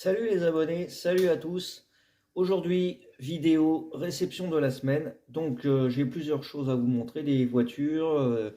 Salut les abonnés, salut à tous. Aujourd'hui, vidéo réception de la semaine. Donc j'ai plusieurs choses à vous montrer, des voitures,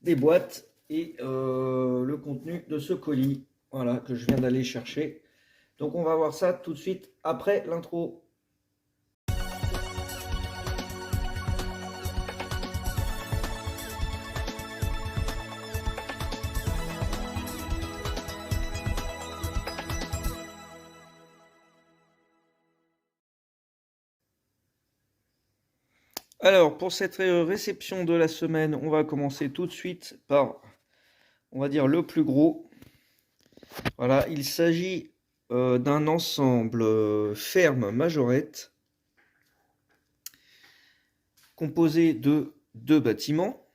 des boîtes et le contenu de ce colis, voilà, que je viens d'aller chercher. Donc on va voir ça tout de suite après l'intro. Alors pour cette réception de la semaine, on va commencer tout de suite par, on va dire, le plus gros. Voilà, il s'agit d'un ensemble ferme majorette composé de deux bâtiments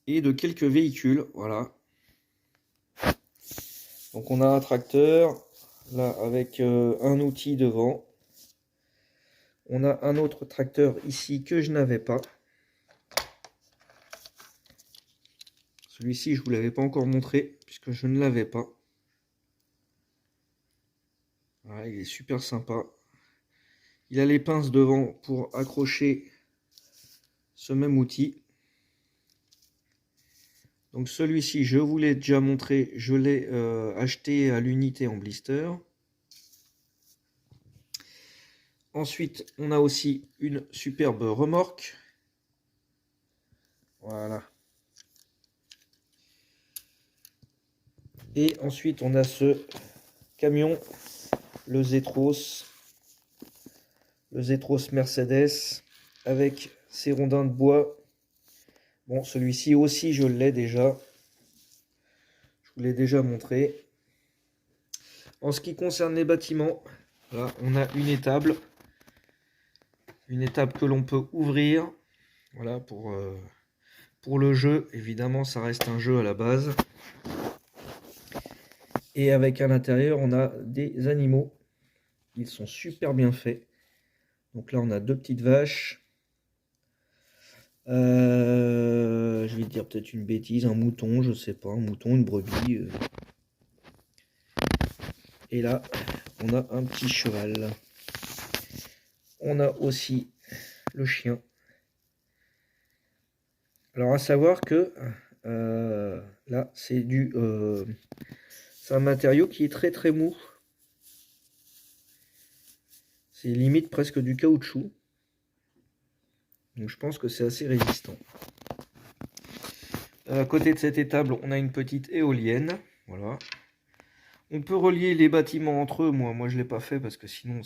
et de quelques véhicules. Voilà. Donc on a un tracteur là avec un outil devant. On a un autre tracteur ici que je n'avais pas. Celui-ci, je ne vous l'avais pas encore montré puisque je ne l'avais pas. Voilà, il est super sympa. Il a les pinces devant pour accrocher ce même outil. Donc celui-ci, je vous l'ai déjà montré, je l'ai acheté à l'unité en blister. Ensuite, on a aussi une superbe remorque. Voilà. Et ensuite, on a ce camion, le Zetros Mercedes, avec ses rondins de bois. Bon, celui-ci aussi, je l'ai déjà. Je vous l'ai déjà montré. En ce qui concerne les bâtiments, là, on a une étable. Une étable que l'on peut ouvrir. Voilà, pour le jeu. Évidemment, ça reste un jeu à la base. Et avec à l'intérieur, on a des animaux. Ils sont super bien faits. Donc là, on a deux petites vaches. Je vais dire peut-être une bêtise, un mouton, je sais pas, un mouton, une brebis. Et là, on a un petit cheval. On a aussi le chien. Alors à savoir que là, c'est un matériau qui est très très mou. C'est limite presque du caoutchouc. Donc je pense que c'est assez résistant. À côté de cette étable, on a une petite éolienne. Voilà. On peut relier les bâtiments entre eux. Moi je ne l'ai pas fait parce que sinon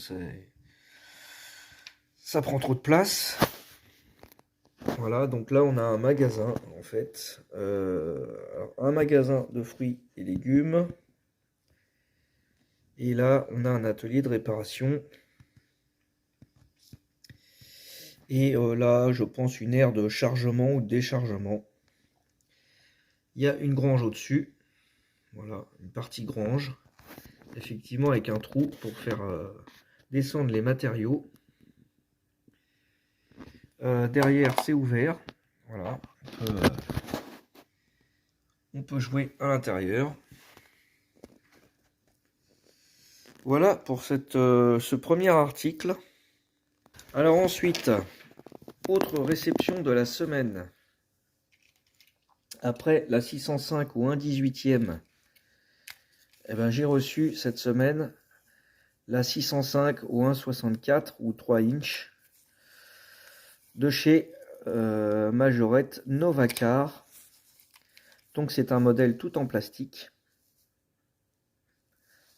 ça prend trop de place. Voilà, donc là on a un magasin en fait. Alors, un magasin de fruits et légumes. Et là on a un atelier de réparation. Et là je pense une aire de chargement ou de déchargement. Il y a une grange au-dessus. Voilà, une partie grange. Effectivement avec un trou pour faire descendre les matériaux. Derrière c'est ouvert. Voilà, on peut jouer à l'intérieur. Voilà pour ce premier article. Alors ensuite, autre réception de la semaine. Après la 605 ou 1/18e, eh ben, j'ai reçu cette semaine la 605 ou 1/64 ou 3 inch de chez Majorette Novacar. Donc c'est un modèle tout en plastique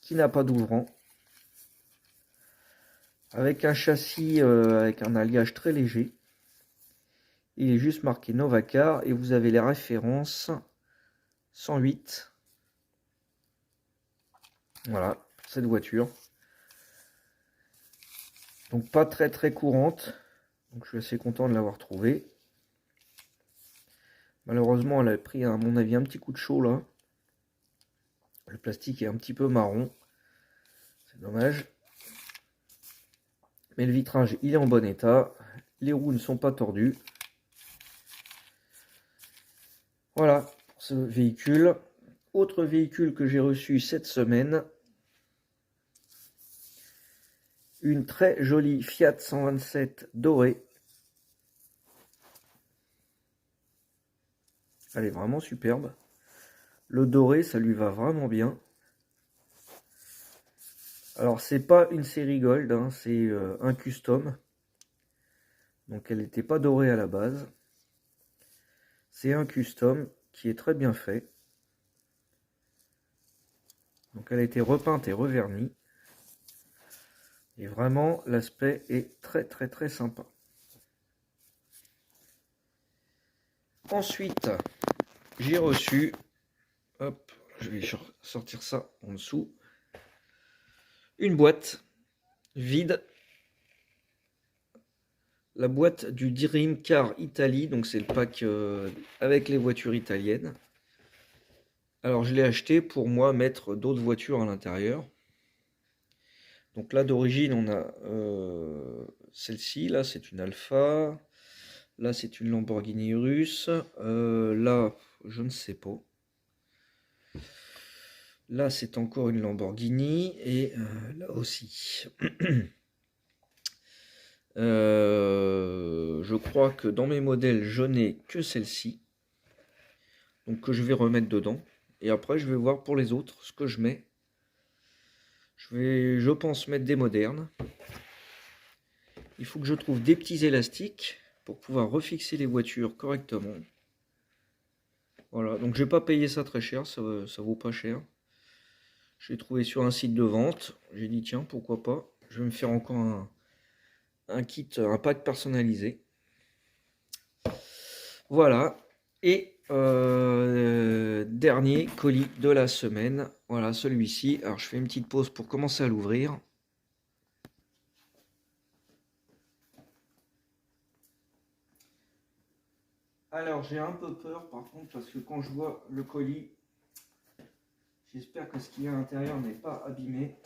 qui n'a pas d'ouvrant, avec un châssis avec un alliage très léger. Il est juste marqué Novacar et vous avez les références 108. Voilà, cette voiture. Donc pas très très courante. Donc je suis assez content de l'avoir trouvée. Malheureusement, elle a pris à mon avis un petit coup de chaud là. Le plastique est un petit peu marron. C'est dommage. Mais le vitrage, il est en bon état. Les roues ne sont pas tordues. Voilà pour ce véhicule. Autre véhicule que j'ai reçu cette semaine. une très jolie Fiat 127 dorée. Elle est vraiment superbe. Le doré, ça lui va vraiment bien. Alors, c'est pas une série Gold, hein, c'est un custom. Donc, elle n'était pas dorée à la base. C'est un custom qui est très bien fait. Donc, elle a été repeinte et revernie. Et vraiment, l'aspect est très très très sympa. Ensuite, j'ai reçu, hop, je vais sortir ça en dessous, une boîte vide. La boîte du Dream Car Italie, donc c'est le pack avec les voitures italiennes. Alors je l'ai acheté pour moi mettre d'autres voitures à l'intérieur. Donc là d'origine on a celle-ci, là c'est une Alfa, là c'est une Lamborghini Urus, là je ne sais pas. Là c'est encore une Lamborghini et là aussi. Je crois que dans mes modèles je n'ai que celle-ci. Donc que je vais remettre dedans. Et après je vais voir pour les autres ce que je mets. Je pense mettre des modernes. Il faut que je trouve des petits élastiques pour pouvoir refixer les voitures correctement. Voilà, donc je vais pas payer ça très cher, ça vaut pas cher. J'ai trouvé sur un site de vente. J'ai dit tiens, pourquoi pas. Je vais me faire encore un kit, un pack personnalisé. Voilà. Et dernier colis de la semaine. Voilà, celui-ci. Alors je fais une petite pause pour commencer à l'ouvrir. Alors j'ai un peu peur par contre parce que quand je vois le colis, j'espère que ce qu'il y a à l'intérieur n'est pas abîmé.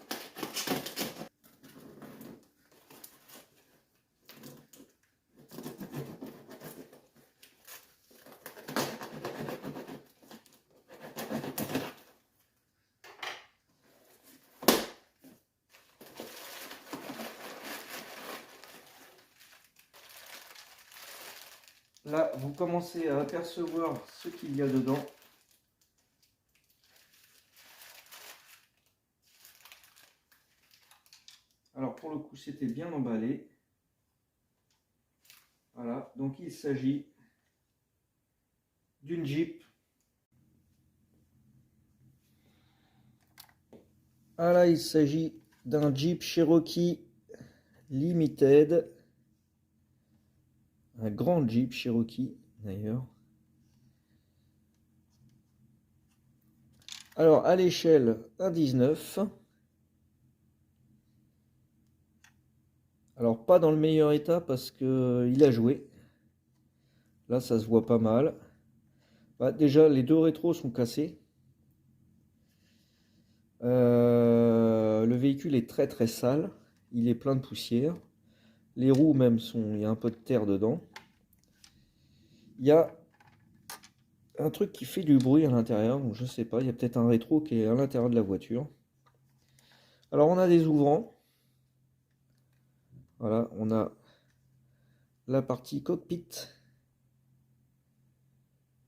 Là, vous commencez à apercevoir ce qu'il y a dedans. Alors pour le coup, c'était bien emballé. Voilà, donc il s'agit d'une Jeep. Voilà, il s'agit d'un Jeep Cherokee Limited. Un grand Jeep Cherokee d'ailleurs. Alors à l'échelle 1,19. Alors pas dans le meilleur état parce que il a joué. Là ça se voit pas mal. Bah, déjà les deux rétros sont cassés. Le véhicule est très très sale. Il est plein de poussière. Les roues même il y a un peu de terre dedans. Il y a un truc qui fait du bruit à l'intérieur, donc je sais pas, il y a peut-être un rétro qui est à l'intérieur de la voiture. Alors on a des ouvrants. Voilà, on a la partie cockpit.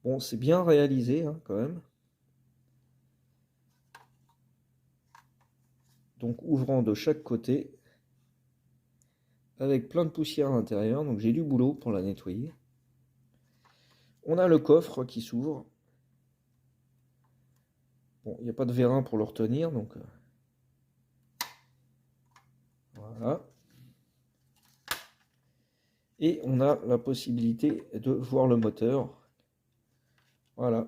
Bon, c'est bien réalisé hein, quand même. Donc ouvrant de chaque côté. Avec plein de poussière à l'intérieur, donc j'ai du boulot pour la nettoyer. On a le coffre qui s'ouvre. Bon, il n'y a pas de vérin pour le retenir, donc voilà. Et on a la possibilité de voir le moteur. Voilà.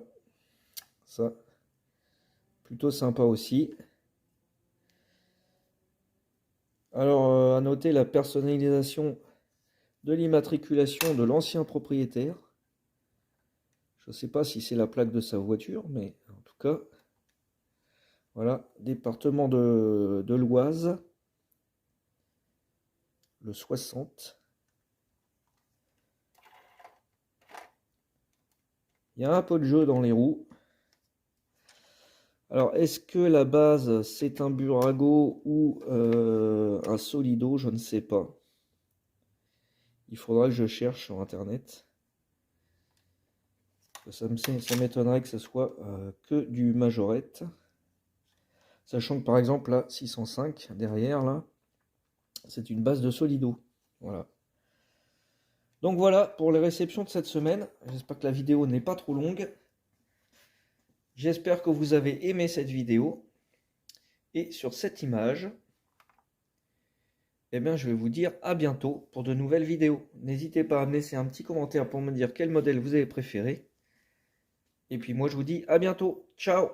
Ça, plutôt sympa aussi. Alors, à noter la personnalisation de l'immatriculation de l'ancien propriétaire. Je ne sais pas si c'est la plaque de sa voiture, mais en tout cas, voilà, département de l'Oise, le 60. Il y a un peu de jeu dans les roues. Alors, est-ce que la base, c'est un Burago ou un Solido? Je ne sais pas. Il faudra que je cherche sur Internet. Ça m'étonnerait que ce soit que du Majorette. Sachant que, par exemple, là, 605, derrière, là, c'est une base de Solido. Voilà. Donc voilà pour les réceptions de cette semaine. J'espère que la vidéo n'est pas trop longue. J'espère que vous avez aimé cette vidéo. Et sur cette image, eh bien, je vais vous dire à bientôt pour de nouvelles vidéos. N'hésitez pas à me laisser un petit commentaire pour me dire quel modèle vous avez préféré. Et puis moi, je vous dis à bientôt. Ciao!